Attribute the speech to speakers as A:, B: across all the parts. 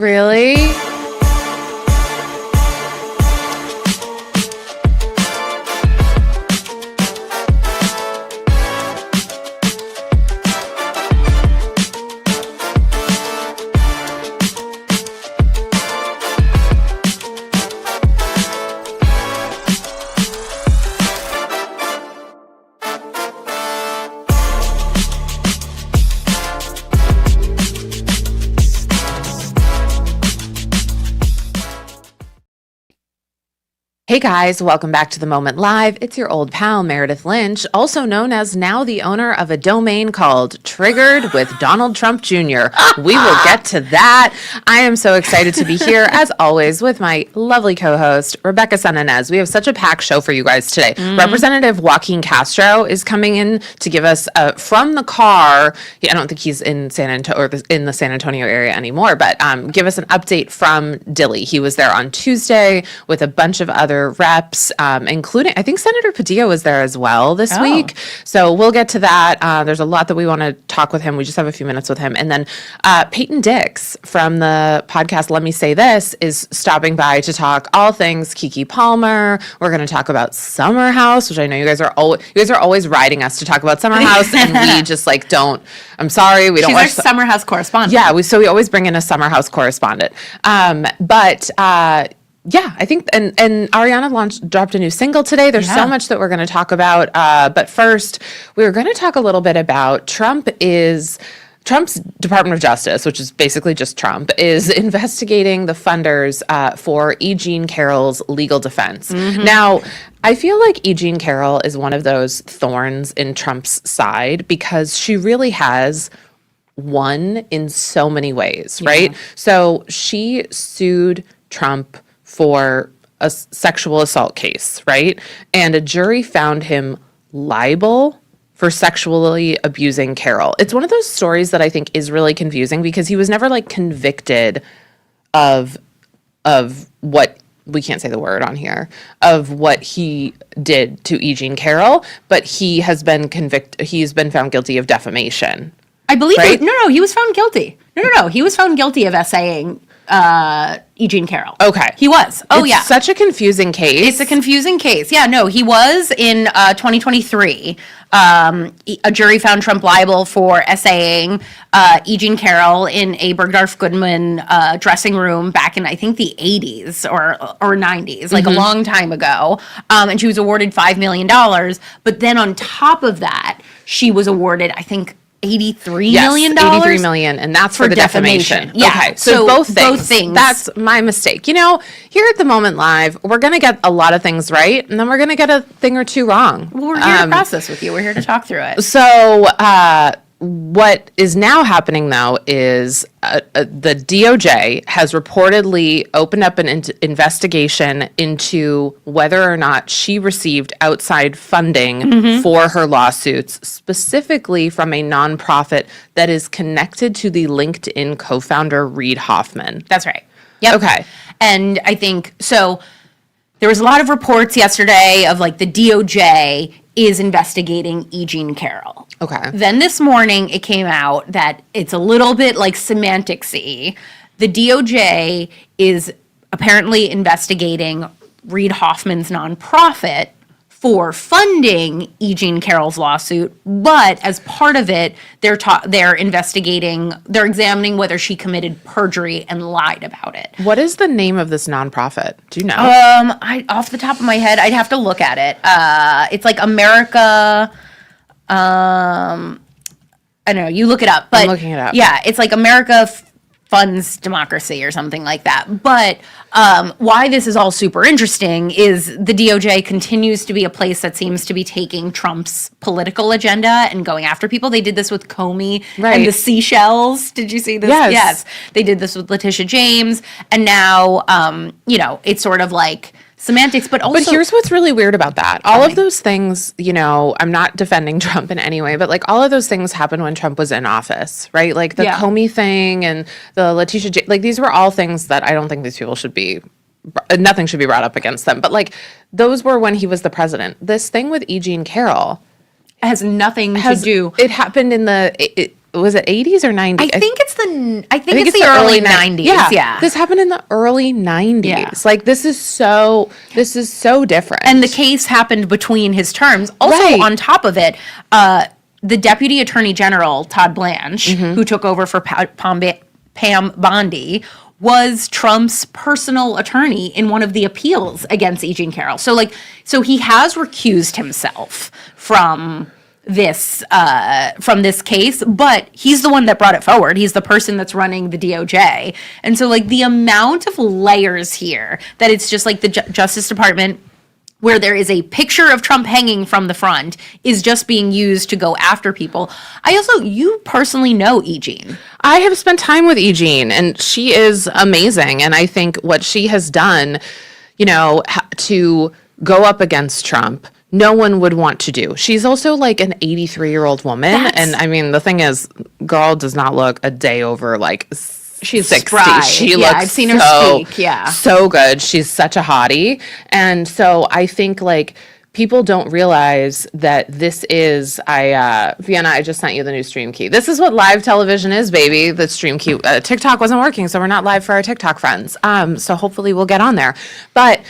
A: Really? Hey guys, welcome back to The Moment Live. It's your old pal, Meredith Lynch, also known as now the owner of a domain called Triggered with Donald Trump Jr. We will get to that. I am so excited to be here, as always, with my lovely co-host, Rebecca Sananez. We have such a packed show for you guys today. Representative Joaquin Castro is coming in to give us from the car. I don't think he's in in the San Antonio area anymore, but give us an update from Dilley. He was there on Tuesday with a bunch of other reps, including, I think Senator Padilla was there as well this week. So we'll get to that. There's a lot that we want to talk with him. We just have a few minutes with him. And then Peyton from the podcast Let Me Say This is stopping by to talk all things Keke Palmer. We're going to talk about Summer House, which I know you guys are always riding us to talk about Summer House, and we just don't. I'm sorry, we don't.
B: She's our Summer House correspondent.
A: Yeah, we always bring in a Summer House correspondent. Yeah, I think, and Ariana dropped a new single today. There's so much that we're going to talk about. But first, we're going to talk a little bit about Trump's Department of Justice, which is basically just Trump, is investigating the funders for E. Jean Carroll's legal defense. Now, I feel like E. Jean Carroll is one of those thorns in Trump's side because she really has won in so many ways, right? So she sued Trump for a sexual assault case, right? And a jury found him liable for sexually abusing Carroll. It's one of those stories that I think is really confusing because he was never convicted of what, we can't say the word on here, of what he did to E. Jean Carroll, but he's been found guilty of defamation.
B: I believe,
A: right?
B: He was found guilty. No, he was found guilty of essaying E. Jean Carroll.
A: Okay.
B: He was.
A: It's such a confusing case.
B: It's a confusing case. Yeah, no, he was in 2023. A jury found Trump liable for essaying E. Jean Carroll in a Bergdorf Goodman dressing room back in, I think, the 80s or 90s, a long time ago. And she was awarded $5 million. But then on top of that, she was awarded, I think, $83 million?
A: $83 million, and that's for the defamation.
B: Yeah.
A: Okay, so both things. That's my mistake. Here at The Moment Live, we're going to get a lot of things right, and then we're going to get a thing or two wrong.
B: Well, we're here to process with you. We're here to talk through it.
A: So, what is now happening, though, is the DOJ has reportedly opened up an investigation into whether or not she received outside funding for her lawsuits, specifically from a nonprofit that is connected to the LinkedIn co-founder Reid Hoffman.
B: That's right. Yep.
A: Okay.
B: And I think, so there was a lot of reports yesterday of the DOJ is investigating E. Jean Carroll.
A: Okay.
B: Then this morning it came out that it's a little bit semantics-y. The DOJ is apparently investigating Reid Hoffman's nonprofit for funding E. Jean Carroll's lawsuit, but as part of it, they're examining whether she committed perjury and lied about it.
A: What is the name of this nonprofit? Do you know?
B: Off the top of my head, I'd have to look at it. It's America. I don't know. You look it up, but
A: I'm looking it up.
B: Yeah, it's America Funds Democracy or something like that. But why this is all super interesting is the DOJ continues to be a place that seems to be taking Trump's political agenda and going after people. They did this with Comey and the seashells. Did you see this?
A: Yes.
B: They did this with Letitia James. And now, it's sort of semantics, but also...
A: But here's what's really weird about that. All of those things, I'm not defending Trump in any way, but all of those things happened when Trump was in office, right? The Comey thing and the Letitia these were all things that I don't think these people nothing should be brought up against them. But those were when he was the president. This thing with E. Jean Carroll
B: has nothing to do...
A: It happened in was it 80s or 90s?
B: I think it's the early 90s. Yeah.
A: This happened in the early 90s.
B: Yeah.
A: Like this is so different.
B: And the case happened between his terms. Also,
A: Right.
B: on top of it, the Deputy Attorney General, Todd Blanche, who took over for Pam Bondi, was Trump's personal attorney in one of the appeals against E. Jean Carroll. So he has recused himself from this case, but he's the one that brought it forward. He's the person that's running the DOJ. And so like the amount of layers here that it's just like the Justice Department, where there is a picture of Trump hanging from the front, is just being used to go after people. You personally know E. Jean.
A: I have spent time with E. Jean, and she is amazing. And I think what she has done, to go up against Trump, no one would want to do. She's also like an 83-year-old woman. And I mean, the thing is, girl does not look a day over like she's 60.
B: Spry.
A: She
B: looks
A: I've
B: seen her speak. Yeah.
A: So good. She's such a hottie. And so I think like people don't realize that this is Vienna, I just sent you the new stream key. This is what live television is, baby. The stream key. TikTok wasn't working, so we're not live for our TikTok friends. So hopefully we'll get on there. But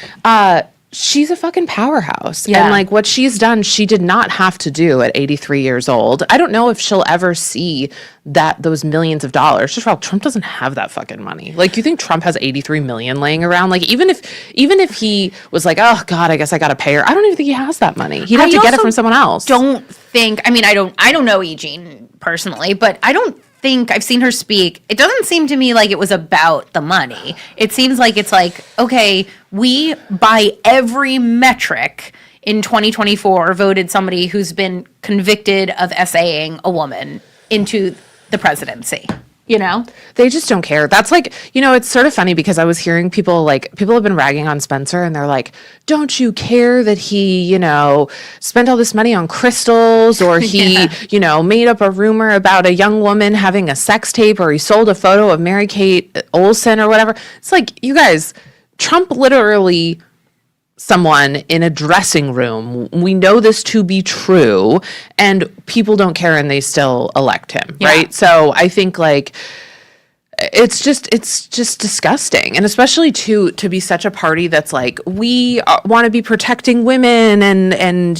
A: she's a fucking powerhouse.
B: Yeah.
A: And like what she's done, she did not have to do at 83 years old. I don't know if she'll ever see those millions of dollars. Just Trump doesn't have that fucking money. Like, you think Trump has 83 million laying around? Like, even if he was like, oh God, I guess I gotta pay her, I don't even think he has that money. He'd have to get it from someone else.
B: I don't know E. Jean personally, but I don't think I've seen her speak. It doesn't seem to me like it was about the money. It seems like it's like, okay, we by every metric in 2024 voted somebody who's been convicted of SAing a woman into the presidency.
A: They just don't care. That's like, it's sort of funny because I was hearing people have been ragging on Spencer and they're like, don't you care that he, spent all this money on crystals, or he, made up a rumor about a young woman having a sex tape, or he sold a photo of Mary-Kate Olsen or whatever. It's like, you guys, Trump literally someone in a dressing room. We know this to be true, and people don't care and they still elect him, right? So I think like it's just disgusting. And especially to be such a party that's like, we want to be protecting women and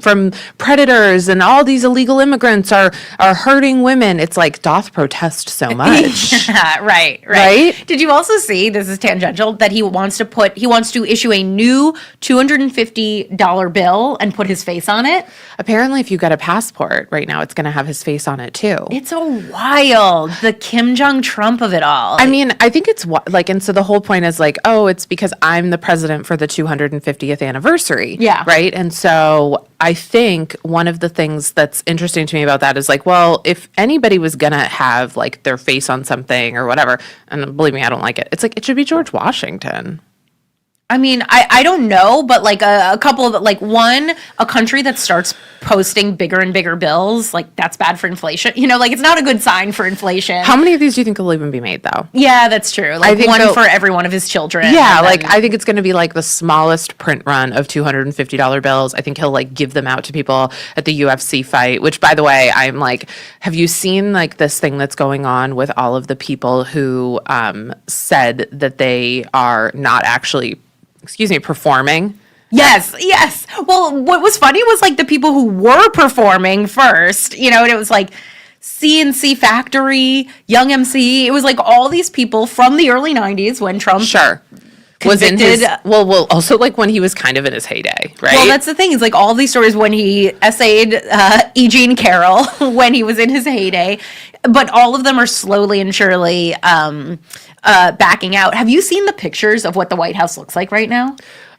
A: from predators, and all these illegal immigrants are hurting women. It's like, doth protest so much.
B: Yeah, right. Did you also see, this is tangential, that he wants to issue a new $250 bill and put his face on it?
A: Apparently, if you get a passport right now, it's going to have his face on it too.
B: It's a wild, the Kim Jong Trump of it all.
A: I mean, I think it's like, and so the whole point is like, oh, it's because I'm the president for the 250th anniversary.
B: Yeah.
A: Right. And so I think one of the things that's interesting to me about that is like, well, if anybody was going to have like their face on something or whatever, and believe me, I don't like it. It's like, it should be George Washington.
B: I mean, I don't know, but like a couple of, like, a country that starts posting bigger and bigger bills, like, that's bad for inflation. Like, it's not a good sign for inflation.
A: How many of these do you think will even be made, though?
B: Yeah, that's true. Like, one for every one of his children.
A: Yeah, like, I think it's going to be like the smallest print run of $250 bills. I think he'll like give them out to people at the UFC fight, which, by the way, I'm like, have you seen like this thing that's going on with all of the people who said that they are not actually performing?
B: Yes. Well, what was funny was like the people who were performing first, and it was like CNC Factory, Young MC. It was like all these people from the early 90s when Trump
A: was in his also like when he was kind of in his heyday, right?
B: Well, that's the thing. It's like all these stories when he essayed E. Jean Carroll when he was in his heyday, but all of them are slowly and surely backing out. Have you seen the pictures of what the White House looks like right now?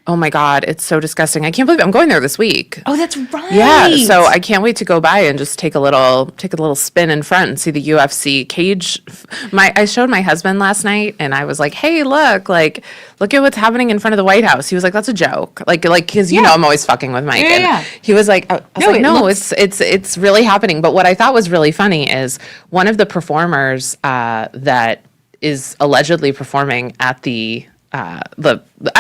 A: Oh my God, it's so disgusting. I can't believe I'm going there this week.
B: Oh, that's right.
A: Yeah, so I can't wait to go by and just take a little spin in front and see the UFC cage. I showed my husband last night and I was like, "Hey, look at what's happening in front of the White House." He was like, "That's a joke." Like cuz I'm always fucking with Mike.
B: Yeah.
A: He was like, it's really happening. But what I thought was really funny is one of the performers that is allegedly performing at the I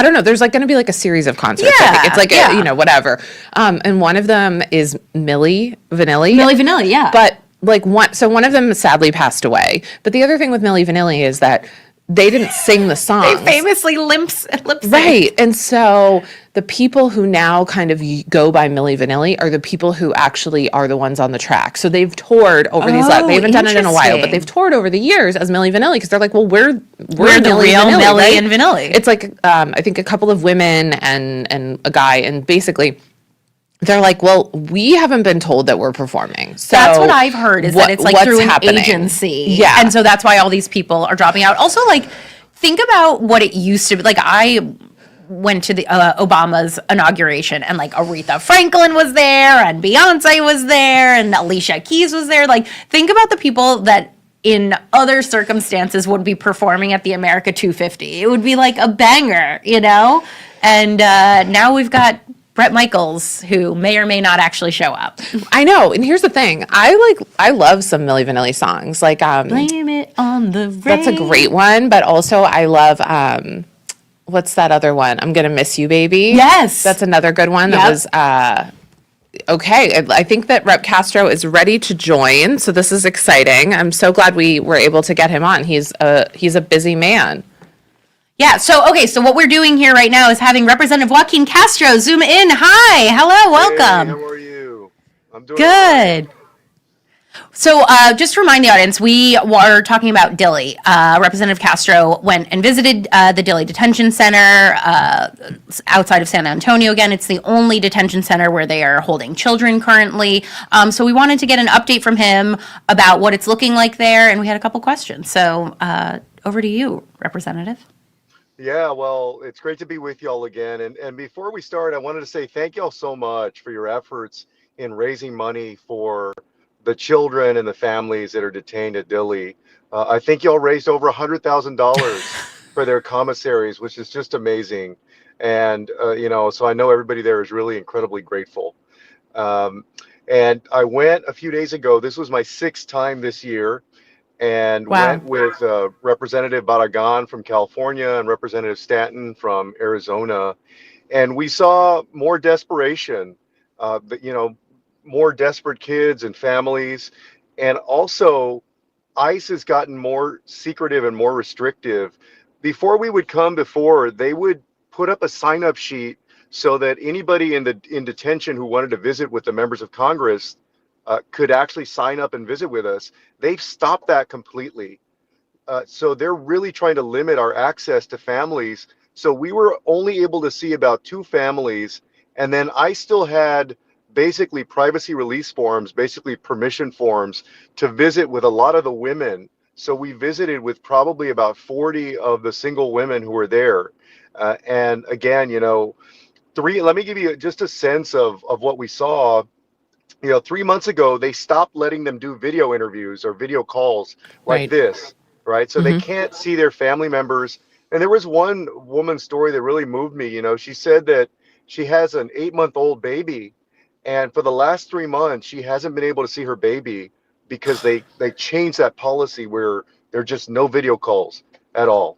A: don't know, there's like going to be like a series of concerts. I think it's like whatever. And one of them is Milli Vanilli.
B: Milli Vanilli, yeah.
A: But like one of them sadly passed away. But the other thing with Milli Vanilli is that they didn't sing the
B: They
A: songs.
B: famously lip sync.
A: Right. And so the people who now kind of go by Milli Vanilli are the people who actually are the ones on the track. So they've toured over these.
B: Oh,
A: They haven't done it in a while, but they've
B: interesting.
A: toured over the years as Milli Vanilli because they're like, well, we're
B: We're the
A: Milli
B: real
A: Vanilli,
B: Milli
A: right?
B: and Vanilli.
A: It's like I think a couple of women and a guy, and basically they're like, well, we haven't been told that we're performing. So
B: That's what I've heard is that it's like
A: what's
B: through an
A: happening?
B: agency.
A: Yeah.
B: And so that's why all these people are dropping out. Also, like, think about what it used to be. Like, I went to the Obama's inauguration and like Aretha Franklin was there and Beyonce was there and Alicia Keys was there. Like, think about the people that in other circumstances would be performing at the America 250. It would be like a banger, you know? And now we've got Bret Michaels, who may or may not actually show up.
A: I know. And here's the thing. I love some Milli Vanilli songs. Like
B: Blame it on the rain.
A: that's a great one, but also I love what's that other one? I'm Gonna Miss You, Baby.
B: Yes.
A: That's another good one. That
B: Yep.
A: was okay. I think that Rep Castro is ready to join, so this is exciting. I'm so glad we were able to get him on. He's a busy man.
B: Yeah, so what we're doing here right now is having Representative Joaquin Castro zoom in. Hi, hello, welcome.
C: Hey, how are you? I'm doing
B: Good. So just to remind the audience, we were talking about Dilley. Representative Castro went and visited the Dilley Detention Center outside of San Antonio. Again, it's the only detention center where they are holding children currently. So we wanted to get an update from him about what it's looking like there, and we had a couple questions. So over to you, Representative.
C: Yeah, well, it's great to be with y'all again. And before we start, I wanted to say thank y'all so much for your efforts in raising money for the children and the families that are detained at Dilley. I think y'all raised over $100,000 for their commissaries, which is just amazing. And, so I know everybody there is really incredibly grateful. And I went a few days ago. This was my 6th time this year. And
B: Wow.
C: went with Representative Barragan from California and Representative Stanton from Arizona. And we saw more desperation, more desperate kids and families. And also, ICE has gotten more secretive and more restrictive. Before we would come before, they would put up a sign-up sheet so that anybody in detention who wanted to visit with the members of Congress could actually sign up and visit with us. They've stopped that completely. So they're really trying to limit our access to families. So we were only able to see about 2 families. And then I still had basically privacy release forms, basically permission forms to visit with a lot of the women. So we visited with probably about 40 of the single women who were there. And again, let me give you just a sense of what we saw. 3 months ago, they stopped letting them do video interviews or video calls like
A: Right.
C: this, right? So they can't see their family members. And there was one woman's story that really moved me. She said that she has an 8-month-old baby. And for the last 3 months, she hasn't been able to see her baby because they changed that policy where there are just no video calls at all.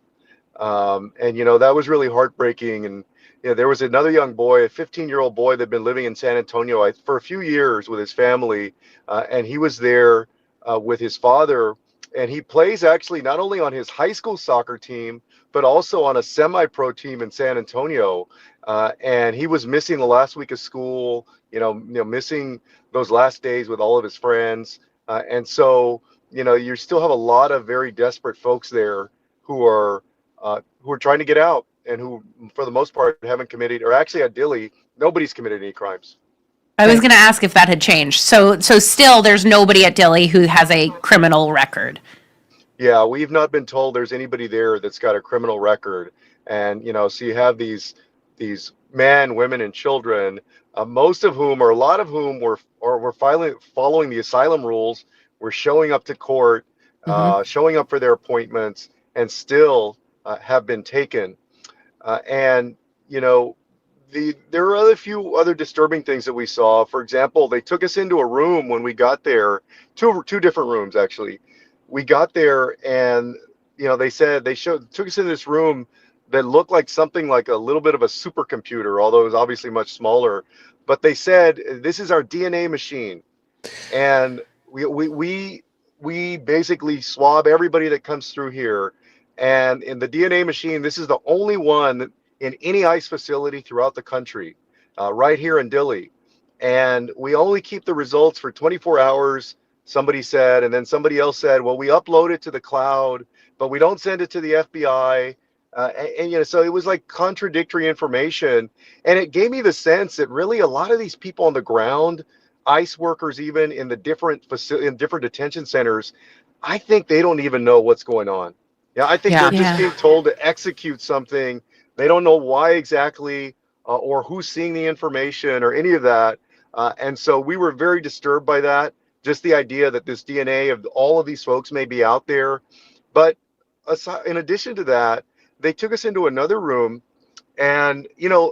C: And that was really heartbreaking. And there was another young boy, a 15-year-old boy that had been living in San Antonio for a few years with his family, and he was there with his father. And he plays actually not only on his high school soccer team, but also on a semi-pro team in San Antonio. And he was missing the last week of school, missing those last days with all of his friends. And so, you still have a lot of very desperate folks there who are trying to get out, and who, for the most part, haven't committed, or actually at Dilley, nobody's committed any crimes.
B: I was going to ask if that had changed. So still, there's nobody at Dilley who has a criminal record.
C: Yeah, we've not been told there's anybody there that's got a criminal record. And, so you have these men, women, and children, most of whom, or a lot of whom, were following the asylum rules, were showing up to court, showing up for their appointments, and still have been taken. And there are a few other disturbing things that we saw. For example, they took us into a room when we got there, two different rooms actually. We got there, and they took us into this room that looked like something like a little bit of a supercomputer, although it was obviously much smaller. But they said, "This is our DNA machine," and we basically swab everybody that comes through here, and in the DNA machine, this is the only one in any ICE facility throughout the country, right here in Dilley, and we only keep the results for 24 hours. Somebody said, and then somebody else said, well, we upload it to the cloud, but we don't send it to the FBI. And so it was like contradictory information, and it gave me the sense that really a lot of these people on the ground, ICE workers, even in the in different detention centers, I think they don't even know what's going on. Yeah, I think
A: Yeah.
C: they're just being told to execute something. They don't know why exactly, or who's seeing the information or any of that. And so we were very disturbed by that. Just the idea that this DNA of all of these folks may be out there. But in addition to that, they took us into another room, and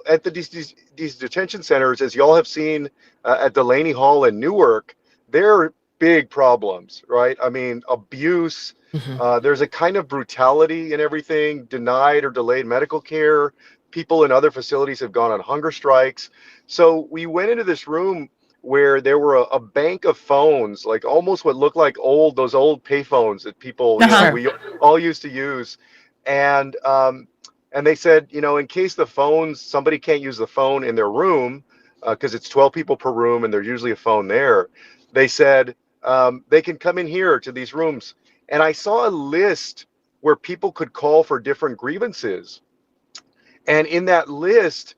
C: at these detention centers, as y'all have seen at Delaney Hall in Newark, there are big problems, right? I mean, abuse. There's a kind of brutality in everything, denied or delayed medical care. People in other facilities have gone on hunger strikes. So we went into this room where there were a bank of phones, like almost what looked like those old pay phones that people, we all used to use. And they said, in case somebody can't use the phone in their room, because it's 12 people per room and there's usually a phone there, they said they can come in here to these rooms. And I saw a list where people could call for different grievances. And in that list,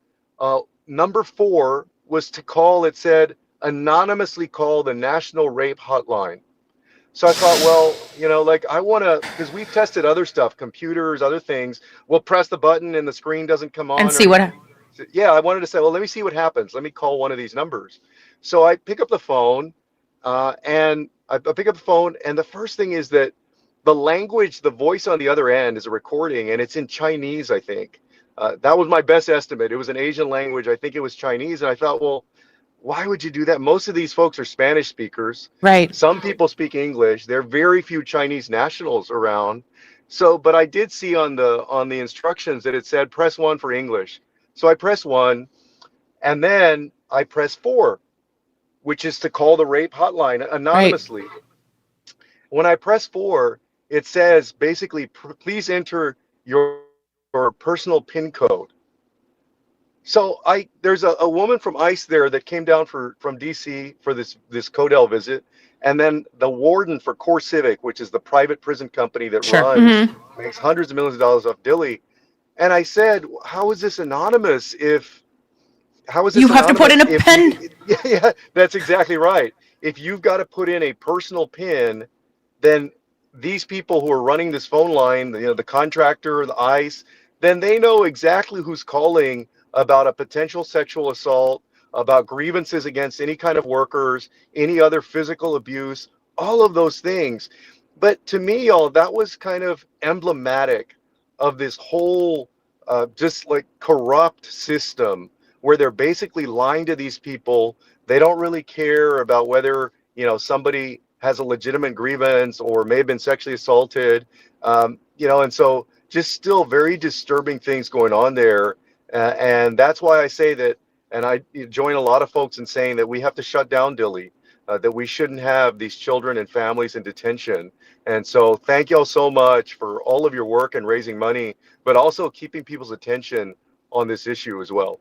C: number 4 was to call, it said, anonymously call the National Rape Hotline. So I thought, well, I want to, because we've tested other stuff, computers, other things. We'll press the button and the screen doesn't come on.
B: And see what.
C: Yeah, I wanted to say, well, let me see what happens. Let me call one of these numbers. So I pick up the phone, and the first thing is that the language, the voice on the other end is a recording, and it's in Chinese, I think. That was my best estimate. It was an Asian language. I think it was Chinese. And I thought, well, why would you do that? Most of these folks are Spanish speakers.
A: Right.
C: Some people speak English. There are very few Chinese nationals around. So, but I did see on the instructions that it said press 1 for English. So I press 1, and then I press 4, which is to call the rape hotline anonymously. Right. When I press 4, it says basically, please enter your personal PIN code. So there's a woman from ICE there that came down from DC for this Codell visit, and then the warden for Core Civic, which is the private prison company that makes hundreds of millions of dollars off Dilley. And I said, how is this anonymous? How is this?
B: You have to put in a PIN.
C: Yeah, that's exactly right. If you've got to put in a personal PIN, then these people who are running this phone line, the contractor, the ICE, then they know exactly who's calling about a potential sexual assault, about grievances against any kind of workers, any other physical abuse, all of those things. But to me, that was kind of emblematic of this whole just like corrupt system where they're basically lying to these people. They don't really care about whether, somebody has a legitimate grievance or may have been sexually assaulted, and so just still very disturbing things going on there. And that's why I say that, and I join a lot of folks in saying that we have to shut down Dilley, that we shouldn't have these children and families in detention. And so thank y'all so much for all of your work and raising money, but also keeping people's attention on this issue as well.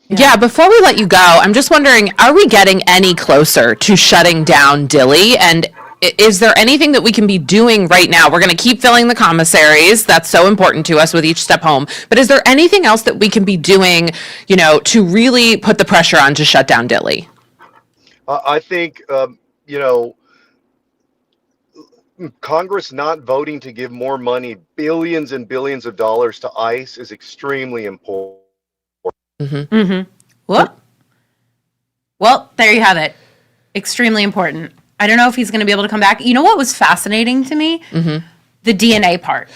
A: Yeah, before we let you go, I'm just wondering, are we getting any closer to shutting down Dilley? And is there anything that we can be doing right now? We're going to keep filling the commissaries. That's so important to us with each step home. But is there anything else that we can be doing, to really put the pressure on to shut down Dilley?
C: I think, Congress not voting to give more money, billions and billions of dollars to ICE is extremely important.
B: Mm-hmm. Mm-hmm. Well, there you have it. Extremely important. I don't know if he's going to be able to come back. You know what was fascinating to me? Mm-hmm. The DNA part.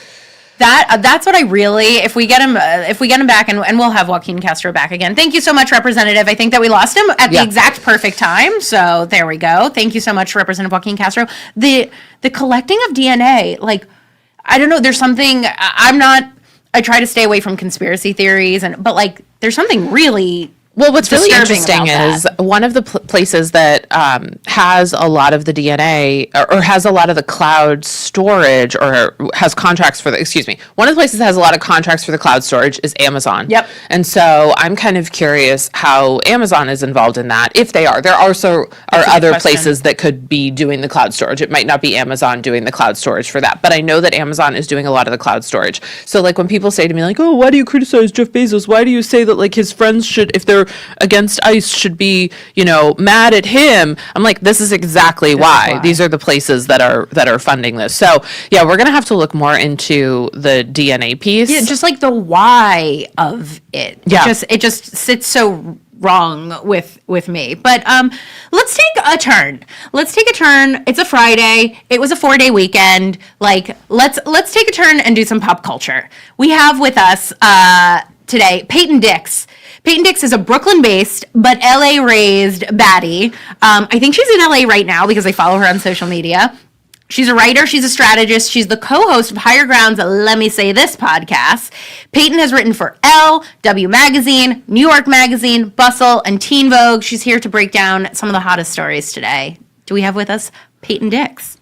B: That's what I really, if we get him back, and we'll have Joaquin Castro back again. Thank you so much, Representative. I think that we lost him at the exact perfect time. So there we go. Thank you so much, Representative Joaquin Castro. The collecting of DNA, I don't know, there's something, I try to stay away from conspiracy theories, but there's something really
A: Well, what's really
B: disturbing
A: interesting
B: about
A: is one of the places that has a lot of the DNA or has a lot of the cloud storage or has contracts for the, excuse me, one of the places that has a lot of contracts for the cloud storage is Amazon.
B: Yep.
A: And so I'm kind of curious how Amazon is involved in that. If they are, there also are
B: a good
A: other
B: question.
A: places that could be doing the cloud storage. It might not be Amazon doing the cloud storage for that, but I know that Amazon is doing a lot of the cloud storage. So like when people say to me like, oh, why do you criticize Jeff Bezos? Why do you say that like his friends should, if they're against ICE, should be, mad at him? I'm like, this is exactly why. These are the places that are funding this. So yeah, we're gonna have to look more into the DNA piece.
B: Yeah, just like the why of it.
A: Yeah.
B: It just sits so wrong with me. But let's take a turn. It's a Friday. It was a 4-day weekend. Like let's take a turn and do some pop culture. We have with us today Peyton Dix. Peyton Dix is a Brooklyn-based but LA-raised baddie. I think she's in LA right now because I follow her on social media. She's a writer, she's a strategist, she's the co-host of Higher Ground's Let Me Say This podcast. Peyton has written for Elle, W Magazine, New York Magazine, Bustle, and Teen Vogue. She's here to break down some of the hottest stories today. Do we have with us Peyton Dix?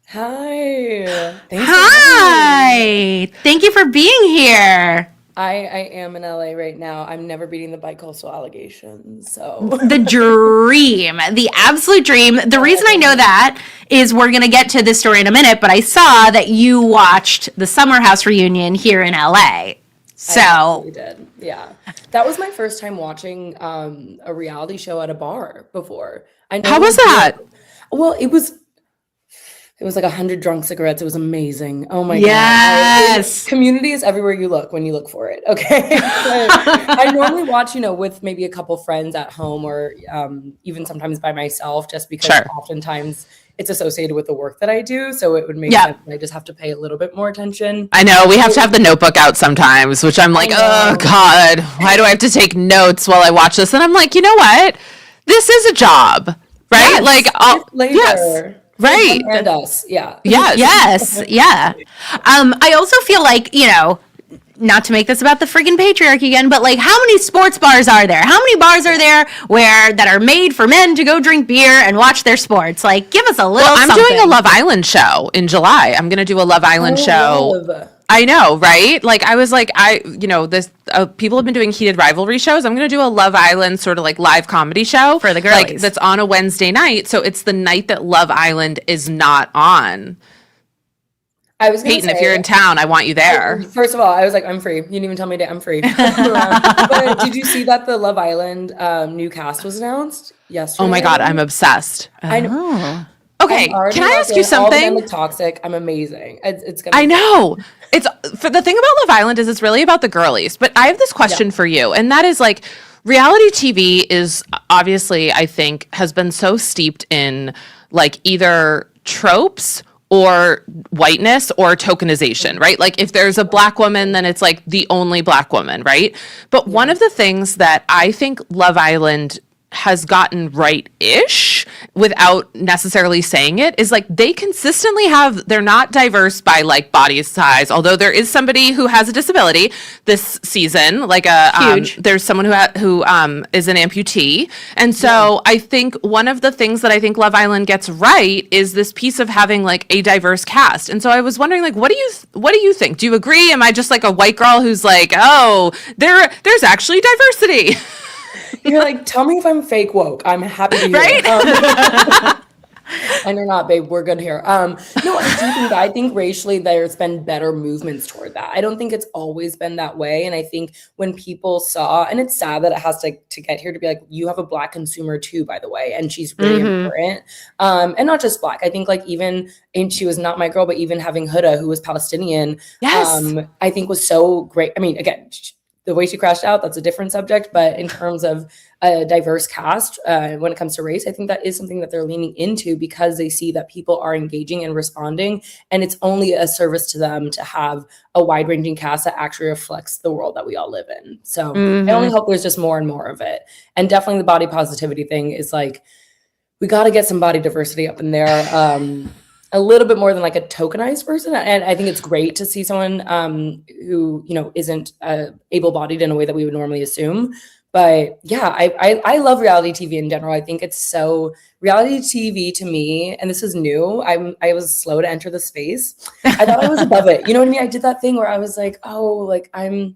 D: Hi. Thanks
B: Hi! Thank you for being here.
D: I am in LA right now. I'm never beating the bi-coastal allegations. So
B: The dream, the absolute dream. The reason I know that is we're going to get to this story in a minute, but I saw that you watched the Summer House reunion here in LA. So
D: we did. Yeah. That was my first time watching a reality show at a bar before. I know
A: How was that?
D: Well, it was like 100 drunk cigarettes. It was amazing. Oh my
B: Yes.
D: God. Community is everywhere you look when you look for it. Okay. I normally watch, with maybe a couple friends at home or even sometimes by myself, just because
A: Sure.
D: oftentimes it's associated with the work that I do. So it would make sense that I just have to pay a little bit more attention.
A: I know we have to have the notebook out sometimes, which I'm like, oh God, why do I have to take notes while I watch this? And I'm like, you know what? This is a job, right?
D: Yes.
A: Like,
D: Later.
A: yes, right.
D: And us. Yeah.
A: Yes.
B: yeah. I also feel like, not to make this about the friggin' patriarchy again, but like how many sports bars are there? How many bars are there that are made for men to go drink beer and watch their sports? Like give us a little
A: I'm
B: something.
A: doing a Love Island show in July. I'm going to do a Love Island show.
D: Love.
A: I know, right? Like I was like, this people have been doing heated rivalry shows. I'm going to do a Love Island sort of like live comedy show
B: For the
A: like
B: girlies.
A: that's on a Wednesday night. So it's the night that Love Island is not on.
D: I was gonna
A: Peyton, if
D: say-
A: you're in town, I want you there.
D: First of all, I was like, I'm free. You didn't even tell me that I'm free. But did you see that the Love Island new cast was announced yesterday?
A: Oh my God, I'm obsessed.
D: I know.
A: Okay,
D: I'm already
A: can I ask
D: logged
A: you
D: in. All of them
A: something?
D: look toxic. I'm amazing. It's gonna.
A: I know. It's for the thing about Love Island is it's really about the girlies. But I have this question for you, and that is like reality TV is obviously, I think, has been so steeped in like either tropes or whiteness or tokenization, right? Like if there's a black woman, then it's like the only black woman, right? But one of the things that I think Love Island has gotten right-ish without necessarily saying it is like they consistently they're not diverse by like body size, although there is somebody who has a disability this season, like
B: Huge.
A: there's someone who is an amputee. And so I think one of the things that I think Love Island gets right is this piece of having like a diverse cast. And so I was wondering like what do you think? Do you agree? Am I just like a white girl who's like, "Oh, there's actually diversity."
D: You're like, tell me if I'm fake woke. I'm happy to hear
A: Right?
D: it. And you're not, babe. We're good here. No, I think racially there's been better movements toward that. I don't think it's always been that way. And I think when people saw, and it's sad that it has to get here to be like, you have a black consumer too, by the way, and she's really important. And not just black. I think like and she was not my girl, but even having Huda, who was Palestinian,
A: Yes.
D: I think was so great. I mean, again, the way she crashed out, that's a different subject. But in terms of a diverse cast, when it comes to race, I think that is something that they're leaning into because they see that people are engaging and responding. And it's only a service to them to have a wide ranging cast that actually reflects the world that we all live in. So I only hope there's just more and more of it. And definitely the body positivity thing is like, we got to get some body diversity up in there. A little bit more than like a tokenized person. And I think it's great to see someone who, isn't able-bodied in a way that we would normally assume. But yeah, I love reality TV in general. I think it's so reality TV to me, and this is new. I was slow to enter the space. I thought I was above it. You know what I mean? I did that thing where I was like, oh, like I'm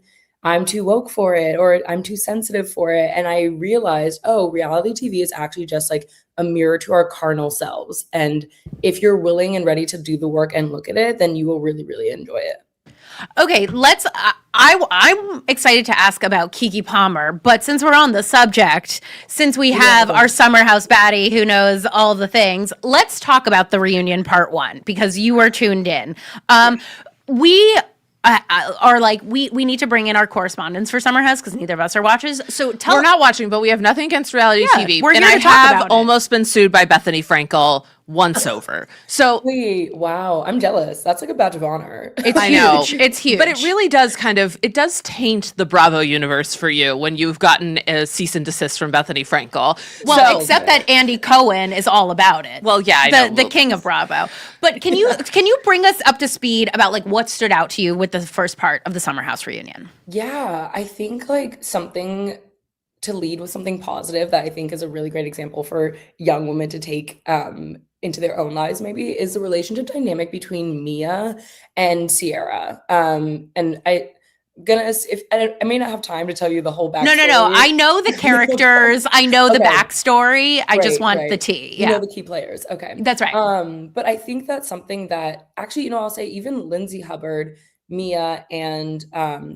D: too woke for it, or I'm too sensitive for it. And I realized, oh, reality TV is actually just like a mirror to our carnal selves. And if you're willing and ready to do the work and look at it, then you will really, really enjoy it.
B: Okay, I'm excited to ask about Kiki Palmer, but since we're on the subject, since we have our summer house baddie who knows all the things, let's talk about the reunion part 1 because you were tuned in. We are like we need to bring in our correspondents for Summer House because neither of us are watchers. So
A: we're not watching, but we have nothing against reality TV.
B: We're
A: and
B: here
A: I
B: to talk
A: have
B: about it.
A: almost been sued by Bethany Frankel once over. So
D: Wait, wow, I'm jealous. That's like a badge of honor.
B: it's
A: I
B: huge.
A: know.
B: It's huge.
A: But it really does it does taint the Bravo universe for you when you've gotten a cease and desist from Bethany Frankel.
B: Well, except that Andy Cohen is all about it.
A: Well, yeah, I know.
B: The king of Bravo. But can you bring us up to speed about like what stood out to you with the first part of the Summer House reunion?
D: Yeah, I think like something to lead with something positive that I think is a really great example for young women to take into their own lives maybe is the relationship dynamic between Mia and Sierra. And I may not have time to tell you the whole backstory.
B: No. I know the characters. I know the backstory. I just want the tea. Yeah.
D: You know the key players. Okay.
B: That's right.
D: But I think that's something that actually, I'll say even Lindsay Hubbard, Mia, and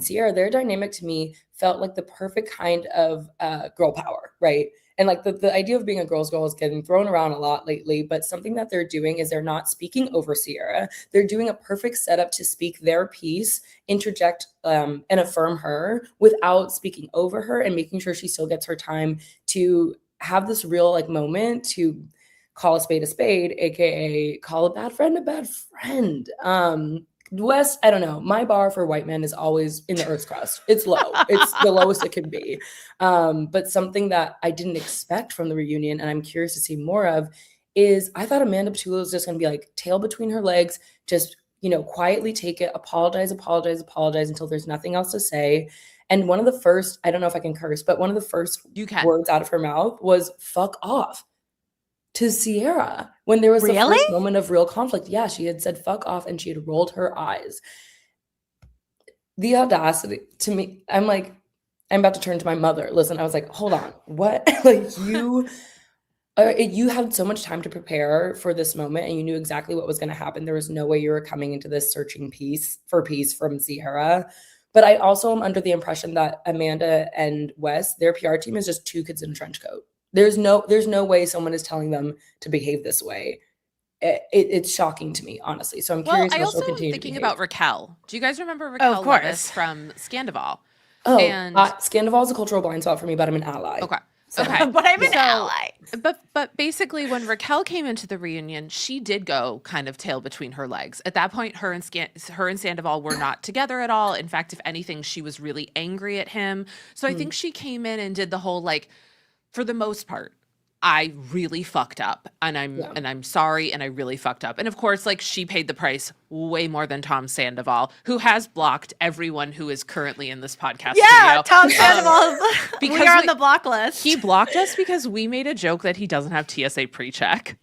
D: Sierra, their dynamic to me felt like the perfect kind of girl power, right? And like the idea of being a girl's girl is getting thrown around a lot lately, but something that they're doing is they're not speaking over Sierra. They're doing a perfect setup to speak their piece, interject and affirm her without speaking over her and making sure she still gets her time to have this real like moment to call a spade, aka call a bad friend a bad friend. West, I don't know. My bar for white men is always in the earth's crust. It's low. It's the lowest it can be. But something that I didn't expect from the reunion, and I'm curious to see more of, is I thought Amanda Petula was just going to be like tail between her legs, just, quietly take it, apologize until there's nothing else to say. And one of the first, I don't know if I can curse, but one of the first words out of her mouth was fuck off to Sierra when there was the first moment of real conflict. Yeah, she had said fuck off and she had rolled her eyes. The audacity to me, I'm like, I'm about to turn to my mother. Listen, I was like, hold on, what? Like you had so much time to prepare for this moment and you knew exactly what was going to happen. There was no way you were coming into this searching peace from Sierra. But I also am under the impression that Amanda and Wes, their PR team is just two kids in a trench coat. There's no way someone is telling them to behave this way. It's shocking to me, honestly. So I'm curious.
A: I also am thinking about Raquel. Do you guys remember Raquel Levis from Scandival?
D: Oh, Scandival is a cultural blind spot for me, but I'm an ally.
A: Okay.
D: So.
A: Okay.
B: But I'm an ally.
A: But basically, when Raquel came into the reunion, she did go kind of tail between her legs. At that point, her and Sandoval were not together at all. In fact, if anything, she was really angry at him. So I think she came in and did the whole like, for the most part, I really fucked up and I'm sorry and I really fucked up. And of course, like she paid the price way more than Tom Sandoval, who has blocked everyone who is currently in this podcast studio.
B: Tom Sandoval. Because we are on the block list.
A: He blocked us because we made a joke that he doesn't have TSA pre-check.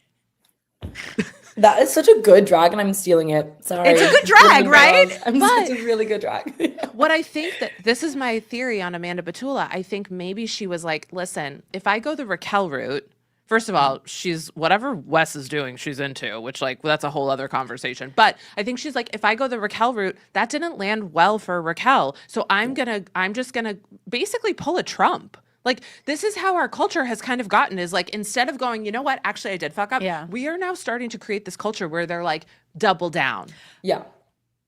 D: That is such a good drag, and I'm stealing it. Sorry.
B: It's a good drag, right?
D: It's a really good drag.
A: What I think that this is my theory on Amanda Petula. I think maybe she was like, listen, if I go the Raquel route, first of all, she's whatever Wes is doing, she's into, which like that's a whole other conversation. But I think she's like, if I go the Raquel route, that didn't land well for Raquel. So I'm just gonna basically pull a Trump. Like, this is how our culture has kind of gotten, is like, instead of going, you know what, actually I did fuck up.
B: Yeah.
A: We are now starting to create this culture where they're like, double down.
D: Yeah.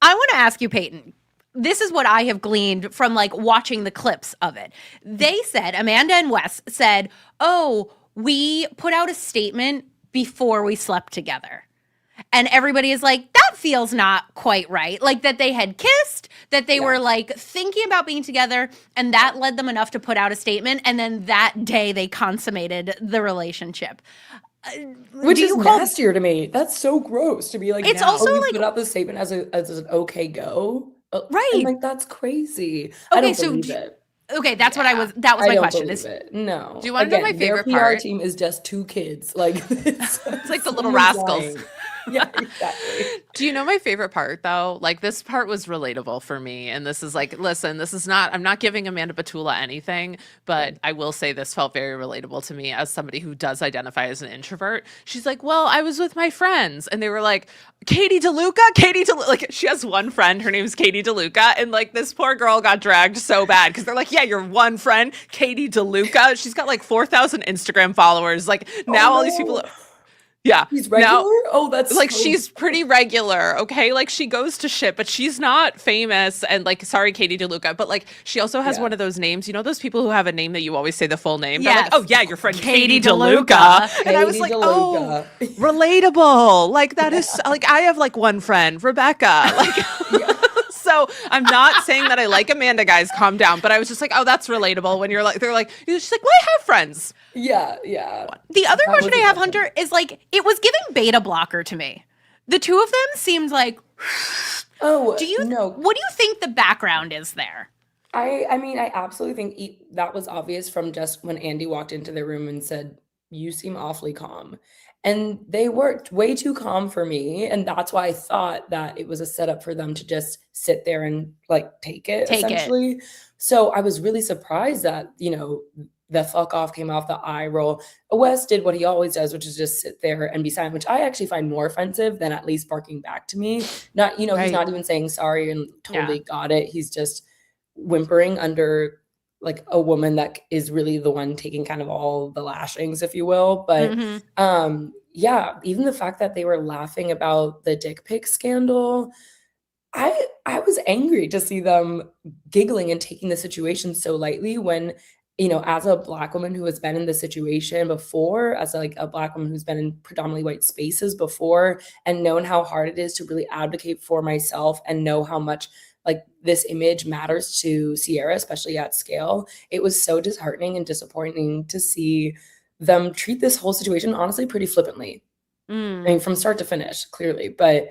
B: I want to ask you, Peyton. This is what I have gleaned from like watching the clips of it. They said, Amanda and Wes said, oh, we put out a statement before we slept together. And everybody is like, that feels not quite right. Like that they had kissed, that they were like thinking about being together, and that led them enough to put out a statement. And then that day they consummated the relationship.
D: Which is nastier to me. That's so gross to be like,
B: it's also like
D: put out the statement as an okay go.
B: Right.
D: I'm like, that's crazy.
B: Okay,
D: I don't believe it.
B: Okay, that's what
A: Yeah.
B: that was
D: I
B: my
D: don't
B: question.
D: believe
B: Is
D: it. No.
A: Do you wanna know my
D: Again,
A: favorite
D: their PR
A: part?
D: team is just two kids. Like it's
A: like the little
D: someone's
A: rascals.
D: lying. Yeah, exactly.
A: Do you know my favorite part though? Like this part was relatable for me. And this is like, listen, this is not, I'm not giving Amanda Batula anything, but I will say this felt very relatable to me as somebody who does identify as an introvert. She's like, well, I was with my friends. And they were like, Katie DeLuca, like she has one friend, her name's Katie DeLuca. And like this poor girl got dragged so bad because they're like, yeah, your one friend, Katie DeLuca. She's got like 4,000 Instagram followers. Like now all these people,
D: No.
A: yeah.
D: He's regular?
A: Now,
D: Oh, that's
A: like
D: so
A: she's pretty regular, okay? Like she goes to shit, but she's not famous. And like, sorry, Katie DeLuca, but like she also has
D: Yeah.
A: one of those names. You know those people who have a name that you always say the full name? They're like,
B: Yes.
A: oh yeah, your friend Katie
B: Katie
A: DeLuca.
B: DeLuca.
A: And I was
D: Katie
A: like, oh, relatable. Like that is like I have like one friend, Rebecca. Like so I'm not saying that I like Amanda, guys, calm down. But I was just like, oh, that's relatable when you're like, they're like, she's like, well, I have friends.
D: Yeah.
B: the other
D: That
B: question
D: was
B: I have,
D: a
B: Hunter, is like it was giving beta blocker to me. The two of them seemed like.
D: Oh,
B: Do you?
D: no.
B: What do you think the background is there?
D: I mean, I absolutely think that was obvious from just when Andy walked into the room and said, "You seem awfully calm." And they worked way too calm for me, and that's why I thought that it was a setup for them to just sit there and like take it
B: Take it.
D: essentially. So I was really surprised that, the fuck off came off, the eye roll. Wes did what he always does, which is just sit there and be silent, which I actually find more offensive than at least barking back to me. Not, he's
A: Right.
D: not even saying sorry and totally got it. He's just whimpering under like a woman that is really the one taking kind of all the lashings, if you will. But
B: Mhm.
D: yeah, even the fact that they were laughing about the dick pic scandal, I was angry to see them giggling and taking the situation so lightly when, as a Black woman who has been in this situation before, as like a Black woman who's been in predominantly white spaces before and known how hard it is to really advocate for myself and know how much like this image matters to Sierra, especially at scale. It was so disheartening and disappointing to see them treat this whole situation honestly pretty flippantly. I mean, from start to finish, clearly. But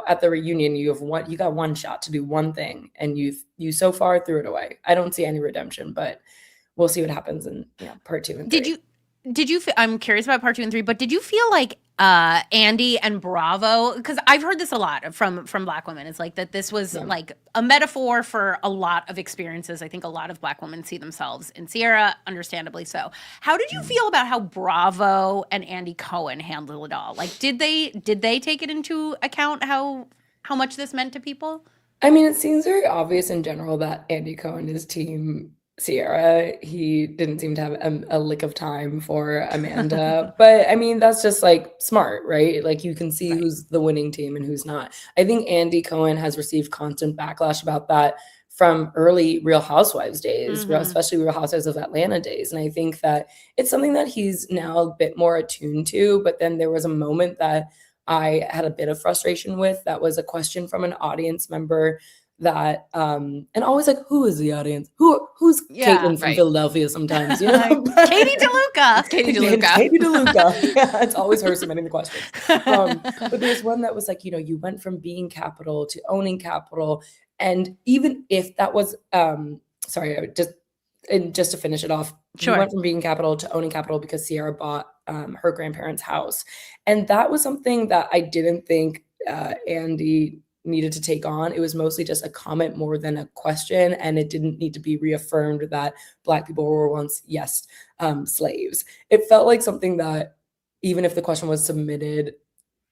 D: at the reunion, you got one shot to do one thing, and you so far threw it away. I don't see any redemption, but we'll see what happens in part 2 and 3.
B: Did you I'm curious about part 2 and 3, but did you feel like Andy and Bravo, because I've heard this a lot from Black women, it's like that this was like a metaphor for a lot of experiences. I think a lot of Black women see themselves in Sierra, understandably so. How did you feel about how Bravo and Andy Cohen handled it all? Like did they take it into account how much this meant to people?
D: I mean, it seems very obvious in general that Andy Cohen is team Sierra. He didn't seem to have a lick of time for Amanda. But I mean, that's just like smart, right? Like you can see who's the winning team and who's not. I think Andy Cohen has received constant backlash about that from early Real Housewives days, especially Real Housewives of Atlanta days. And I think that it's something that he's now a bit more attuned to. But then there was a moment that I had a bit of frustration with. That was a question from an audience member that and always like, who is the audience? Who's Caitlin from Philadelphia sometimes,
B: Katie DeLuca.
A: Katie DeLuca.
D: Katie DeLuca. Yeah, it's always her submitting the question. But there's one that was like, you went from being Capital to owning Capital. And even if that was just to finish it off, you went from being Capital to owning Capital because Sierra bought her grandparents' house. And that was something that I didn't think Andy needed to take on. It was mostly just a comment more than a question, and it didn't need to be reaffirmed that Black people were once, slaves. It felt like something that even if the question was submitted,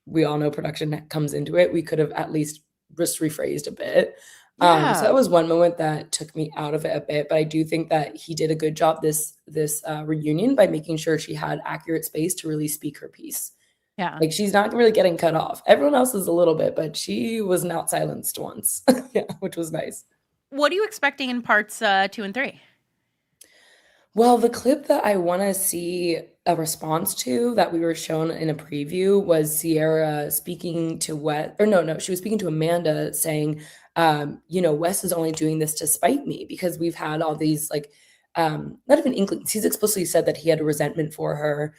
D: we all know production comes into it, we could have at least just rephrased a bit. So that was one moment that took me out of it a bit, but I do think that he did a good job this reunion by making sure she had accurate space to really speak her piece.
B: Yeah.
D: Like she's not really getting cut off. Everyone else is a little bit, but she was not silenced once. Which was nice.
B: What are you expecting in parts 2 and 3?
D: Well, the clip that I want to see a response to that we were shown in a preview was Sierra speaking to Wes, or no, she was speaking to Amanda saying, Wes is only doing this to spite me because we've had all these like, not even inklings. He's explicitly said that he had a resentment for her,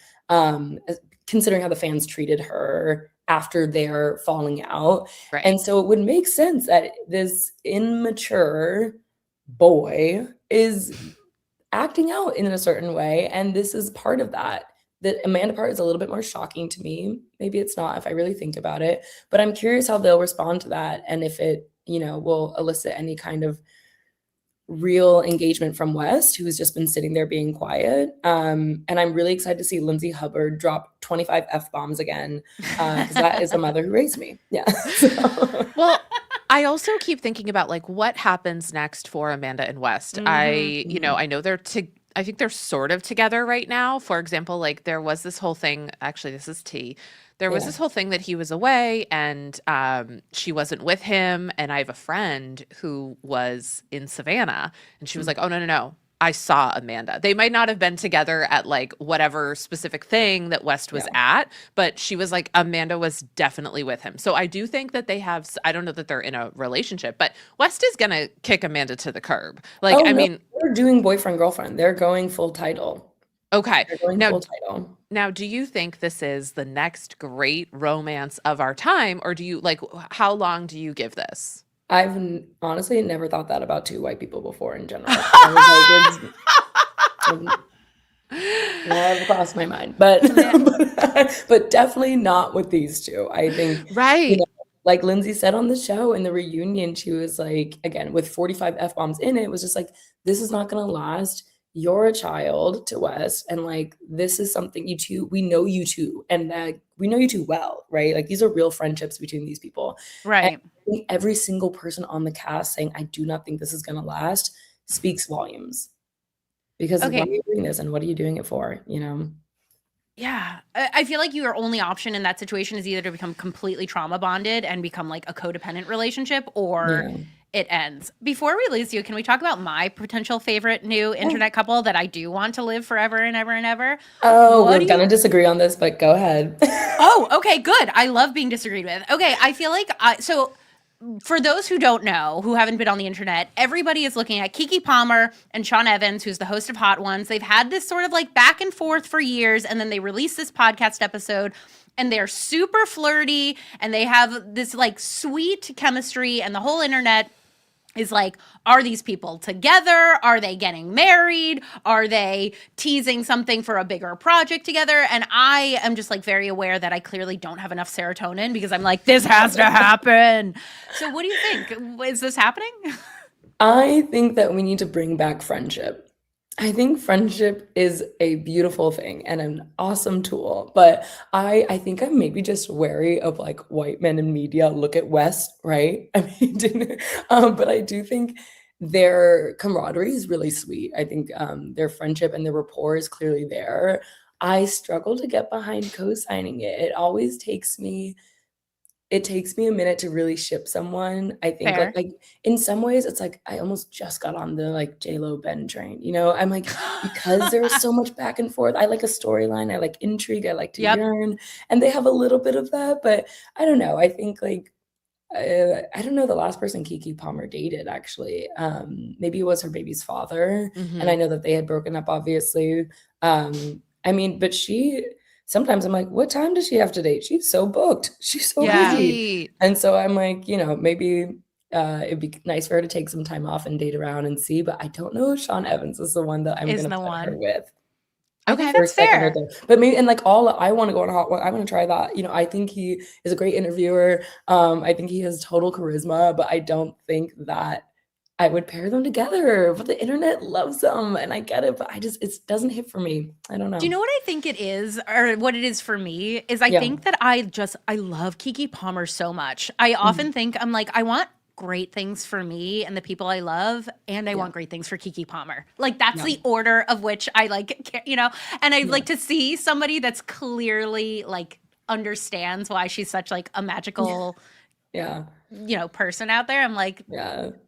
D: considering how the fans treated her after their falling out. Right. And so it would make sense that this immature boy is acting out in a certain way, and this is part of that. The Amanda part is a little bit more shocking to me. Maybe it's not if I really think about it, but I'm curious how they'll respond to that and if it, will elicit any kind of real engagement from West, who's just been sitting there being quiet. And I'm really excited to see Lindsay Hubbard drop 25 F-bombs again, because that is the mother who raised me. Yeah. So.
A: Well, I also keep thinking about like what happens next for Amanda and West. I know I think they're sort of together right now. For example, like there was this whole thing, actually this is T. There was this whole thing that he was away and she wasn't with him. And I have a friend who was in Savannah and she was like, oh, no. I saw Amanda. They might not have been together at like whatever specific thing that West was at, but she was like, Amanda was definitely with him. So I do think that they have, I don't know that they're in a relationship, but West is going to kick Amanda to the curb. Like, I mean,
D: they're doing boyfriend, girlfriend. They're going full title.
A: Okay.
D: They're going full title.
A: Now, do you think this is the next great romance of our time? Or do you like, how long do you give this?
D: I've honestly never thought that about two white people before in general. I was like, never crossed my mind, but definitely not with these two. I think,
A: right.
D: Like Lindsay said on the show in the reunion, she was like, again, with 45 F-bombs in it was just like, this is not going to last. You're a child to West, and like this is something we know you two, and we know you two well, right? Like these are real friendships between these people,
B: right?
D: And I think every single person on the cast saying, "I do not think this is going to last," speaks volumes. Because why are you doing this, and what are you doing it for?
B: Yeah, I feel like your only option in that situation is either to become completely trauma bonded and become like a codependent relationship, or it ends. Before we lose you, can we talk about my potential favorite new internet couple that I do want to live forever and ever and ever?
D: Oh, we're going to disagree on this, but go ahead.
B: Oh, okay, good. I love being disagreed with. Okay, I feel like so for those who don't know, who haven't been on the internet, everybody is looking at Keke Palmer and Sean Evans, who's the host of Hot Ones. They've had this sort of like back and forth for years, and then they released this podcast episode, and they're super flirty, and they have this like sweet chemistry, and the whole internet is like, are these people together? Are they getting married? Are they teasing something for a bigger project together? And I am just like very aware that I clearly don't have enough serotonin because I'm like, this has to happen. So what do you think? Is this happening?
D: I think that we need to bring back friendship. I think friendship is a beautiful thing and an awesome tool, but I think I'm maybe just wary of like white men in media look at West, right? I mean, but I do think their camaraderie is really sweet. I think their friendship and their rapport is clearly there. I struggle to get behind co-signing it. It always takes me a minute to really ship someone. I think like in some ways it's like I almost just got on the like J-Lo Ben train. I'm like, because there's so much back and forth. I like a storyline. I like intrigue. I like to yearn. And they have a little bit of that, but I don't know. I think like I don't know the last person Keke Palmer dated actually. Maybe it was her baby's father.
A: Mm-hmm.
D: And I know that they had broken up obviously. I mean, but sometimes I'm like, what time does she have to date? She's so booked. She's so busy. And so I'm like, maybe it'd be nice for her to take some time off and date around and see. But I don't know if Sean Evans is the one that I'm going to put her with.
B: Okay, that's fair.
D: But maybe, and like I want to go on a Hot One. I want to try that. I think he is a great interviewer. I think he has total charisma, but I don't think that I would pair them together, but the internet loves them and I get it, but it doesn't hit for me. I don't know.
B: Do you know what I think it is, or what it is for me is I think that I love Keke Palmer so much. I often think I'm like, I want great things for me and the people I love, and I want great things for Keke Palmer. Like that's the order of which I like, and I'd like to see somebody that's clearly like understands why she's such like a magical person out there. I'm like,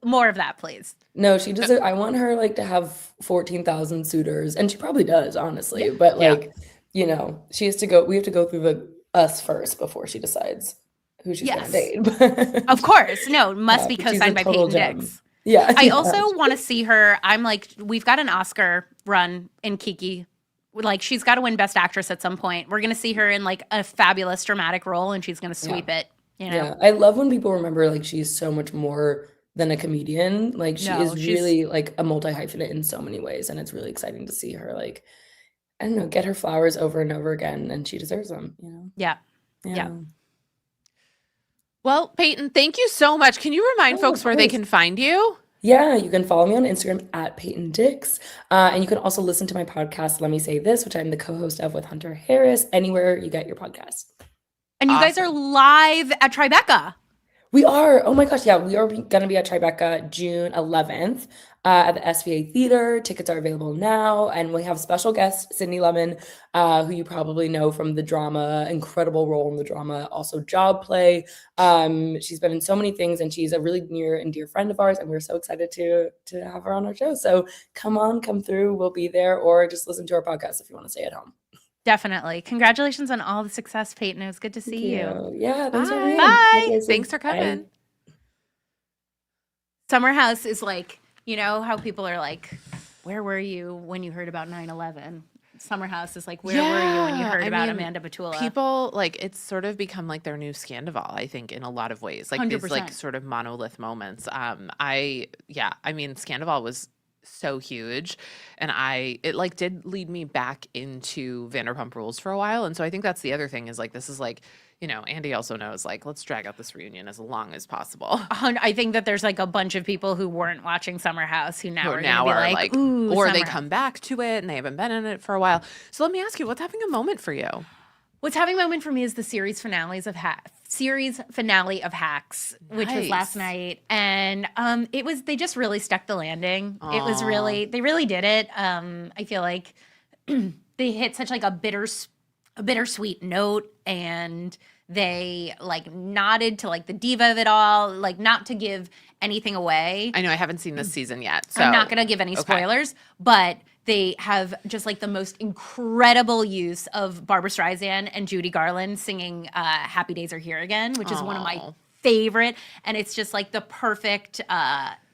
B: more of that, please.
D: No, she does it. I want her like to have 14,000 suitors, and she probably does, honestly. But like, she has to go. We have to go through us first before she decides who she's gonna date.
B: Of course, no, must be co-signed by Peyton Dix.
D: Yeah.
B: I also want to see her. I'm like, we've got an Oscar run in Keke. Like she's got to win Best Actress at some point. We're gonna see her in like a fabulous dramatic role, and she's gonna sweep it.
D: Yeah, I love when people remember like she's so much more than a comedian. Like she
B: No,
D: is
B: she's-
D: really like a multi-hyphenate in so many ways, and it's really exciting to see her like, I don't know, get her flowers over and over again, and she deserves them, you know?
B: Yeah.
D: Yeah.
A: Well, Peyton, thank you so much. Can you remind
D: Oh,
A: folks
D: of
A: where they
D: course.
A: can find you?
D: Yeah, you can follow me on Instagram at Peyton Dix. And you can also listen to my podcast, Let Me Say This, which I'm the co-host of with Hunter Harris, anywhere you get your podcast.
B: And you guys are live at Tribeca.
D: We are. Oh my gosh. Yeah, we are going to be at Tribeca June 11th at the SVA Theater. Tickets are available now. And we have special guest, Sydney Lemon, who you probably know from the drama, incredible role in the drama, also Job Play. She's been in so many things, and she's a really near and dear friend of ours. And we're so excited to have her on our show. So come through. We'll be there, or just listen to our podcast if you want to stay at home.
B: Definitely. Congratulations on all the success, Peyton. It was good to see you.
D: Yeah, thanks for
A: Bye.
D: having me.
B: Bye.
A: Thanks for coming.
D: Bye.
B: Summer House is like, you know how people are like, where were you when you heard about 9/11? Summer House is like, where were you when you
A: Yeah,
B: heard
A: I
B: about
A: mean,
B: Amanda Batula?
A: People like it's sort of become like their new Scandival, I think, in a lot of ways. Like these like
B: 100%.
A: sort of monolith moments. I mean, Scandival was so huge, and it like did lead me back into Vanderpump Rules for a while. And so I think that's the other thing is like this is like, you know, Andy also knows like let's drag out this reunion as long as possible.
B: I think that there's like a bunch of people who weren't watching Summer House who now
A: Or
B: are
A: now
B: gonna
A: are
B: be
A: like,
B: ooh,
A: or they
B: Summer
A: come
B: House.
A: back to it and they haven't been in it for a while. So let me ask you, what's having a moment for you?
B: What's having a moment for me is the series finale of Hacks, which was last
A: Nice.
B: night, and they just really stuck the landing. It was really they really did it. I feel like they hit such like a bittersweet note, and they like nodded to like the diva of it all, like not to give anything away.
A: I know I haven't seen this season yet, so
B: I'm not going to give any spoilers, but they have just like the most incredible use of Barbara Streisand and Judy Garland singing Happy Days Are Here Again, which is one of my favorite. And it's just like the perfect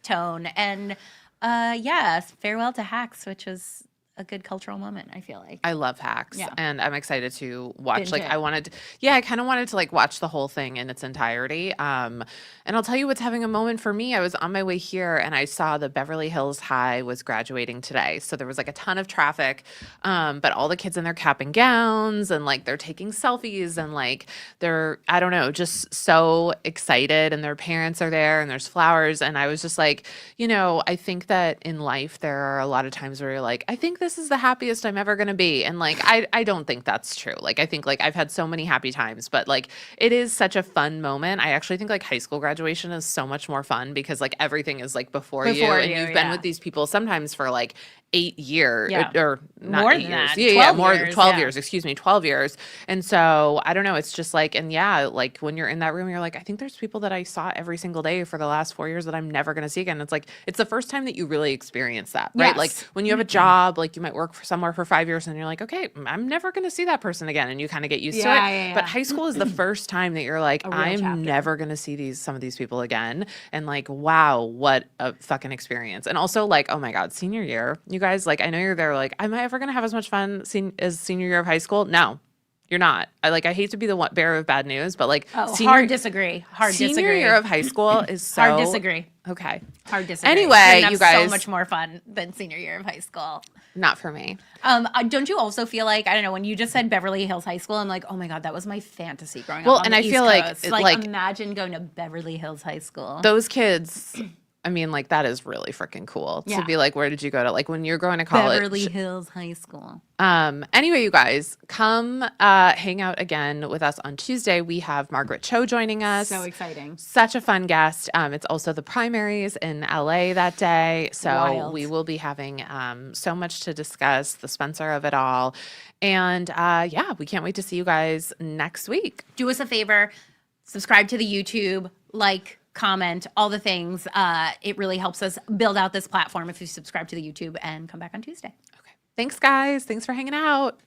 B: tone. And farewell to Hacks, which was a good cultural moment, I feel like.
A: I love Hacks,
B: Yeah.
A: and I'm excited to watch.
B: Binge
A: Like,
B: it.
A: I kind of wanted to like watch the whole thing in its entirety. And I'll tell you what's having a moment for me. I was on my way here, and I saw the Beverly Hills High was graduating today, so there was like a ton of traffic. But all the kids in their cap and gowns, and like they're taking selfies, and like they're I don't know, just so excited, and their parents are there, and there's flowers, and I was just like, you know, I think that in life there are a lot of times where you're like, I think this is the happiest I'm ever going to be. And like, I don't think that's true. Like, I think like I've had so many happy times, but like it is such a fun moment. I actually think like high school graduation is so much more fun because like everything is like before you and you've been with these people sometimes for like 8 years or not
B: More
A: 8
B: than
A: years.
B: that.
A: Yeah,
B: 12
A: more
B: years,
A: 12
B: yeah.
A: years, excuse me, 12 years. And so I don't know, it's just like, and yeah, like when you're in that room, you're like, I think there's people that I saw every single day for the last 4 years that I'm never going to see again. It's like, it's the first time that you really experience that, right?
B: Yes.
A: Like when you have a job, like you might work for somewhere for 5 years and you're like, okay, I'm never going to see that person again. And you kind of get used to it.
B: Yeah.
A: But high school is the first time that you're like,
B: real
A: I'm
B: chapter.
A: never going to see some of these people again. And like, wow, what a fucking experience. And also like, oh my God, senior year, you guys, like, I know you're there, like, am I ever going to have as much fun as senior year of high school? No, you're not. I hate to be the bearer of bad news, but like,
B: Hard disagree.
A: Senior year of high school is so
B: Hard disagree.
A: Okay.
B: Hard disagree.
A: Anyway,
B: You're gonna have
A: you guys,
B: so much more fun than senior year of high school.
A: not for me.
B: Don't you also feel like, I don't know, when you just said Beverly Hills High School, I'm like, oh my God, that was my fantasy growing
A: Well,
B: up on
A: and
B: the
A: I
B: East
A: feel like
B: Coast.
A: it,
B: Like,
A: like-
B: imagine going to Beverly Hills High School.
A: Those kids, I mean, like that is really freaking cool
B: Yeah.
A: to be like, where did you go to? Like when you're going to college.
B: Beverly Hills High School.
A: Anyway, you guys, come hang out again with us on Tuesday. We have Margaret Cho joining us.
B: So exciting.
A: Such a fun guest. It's also the primaries in LA that day. So
B: Wild.
A: we will be having so much to discuss, the Spencer of it all. And we can't wait to see you guys next week.
B: Do us a favor, subscribe to the YouTube, like, comment, all the things. It really helps us build out this platform if you subscribe to the YouTube, and come back on Tuesday.
A: Okay. Thanks, guys. Thanks for hanging out.